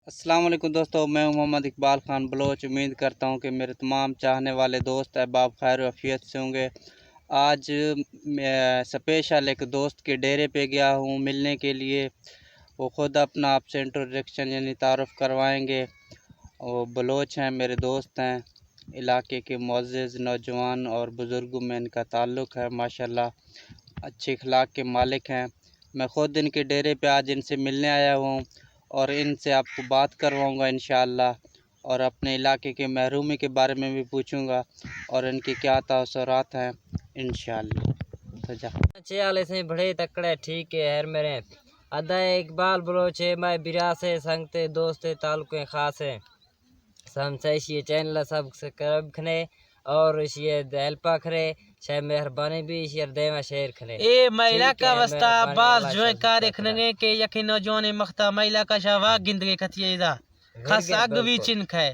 अस्सलाम वालेकुम दोस्तों, मैं हूं मोहम्मद इकबाल ख़ान बलोच। उम्मीद करता हूं कि मेरे तमाम चाहने वाले दोस्त अहबाब खैर आफियत से होंगे। आज मैं स्पेशल एक दोस्त के डेरे पे गया हूं मिलने के लिए। वो ख़ुद अपना आपसे इंट्रोडक्शन यानी तारुफ़ करवाएंगे। वो बलोच हैं, मेरे दोस्त हैं। इलाके के मुअज़्ज़िज़ नौजवान और बुज़ुर्गों में इनका ताल्लुक़ है। माशाल्लाह अच्छे अखलाक के मालिक हैं। मैं ख़ुद इनके डेरे पे आज इनसे मिलने आया हूँ और इनसे आपको बात करवाऊँगा इंशाअल्लाह, और अपने इलाके के महरूमी के बारे में भी पूछूँगा और इनके क्या तासुरात हैं इंशाअल्लाह। तो जा वाले से बड़े तकड़े ठीक है यार मेरे अदा इकबाल बलोच है मैं बिरा से संगते दोस्त ताल्लुक खास है समझे ये चैनल सब करब खने और ये हेल्पा करे शायद मेहरबानी भी शेर देवा शेर खने ए महिला का वस्ता बाज जो कार्य खनगे के यकी नौजवान मख्ता महिला का शावा गिंदगे खतियेदा खास अग भी चिन्ह है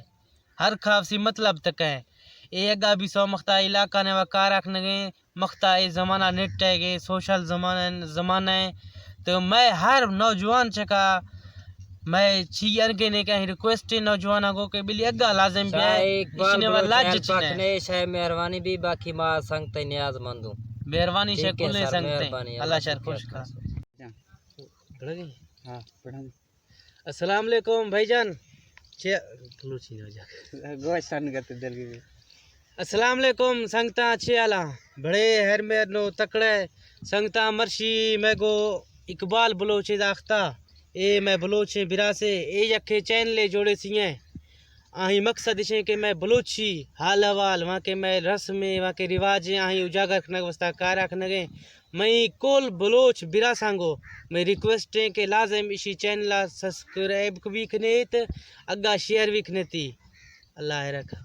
हर खाफसी मतलब तक है ए अगा भी सौ मख्ता इलाका ने वकार रखनगे मख्ता ए जमाना नेट है सोशल जमाना है तो मैं हर नौजवान चका मैं छियन के ने कहीं रिक्वेस्ट नौजवान को के बिली अगा लाजिम भी है इसने वाला ने शायद मेहरबानी भी बाकी मां संगते नियाज मंदू मेहरबानी से कुल ने संगते अल्लाह शर खुश का हाँ पढ़ा अस्सलाम वालेकुम भाईजान अस्सलाम वालेकुम संगता अच्छे आला बड़े हर मेर नो तकड़े संगता मर्शी मैं गो इकबाल बलोच दाख्ता ए मैं बलोच बिरा से ए यखे चैन ले जोड़े सी हैं आही मकसद इसे कि मैं बलोची हाल हवाल वहाँ के मैं रस्म वहाँ के रिवाज आही उजागर रखने वस्ता कार रखने मैं कोल बलोच बिरा सांगो मैं रिक्वेस्ट है कि लाजिम इसी चैनल सब्सक्राइब भी खनेत अग्गा शेयर भी खनेती अल्लाह रखा।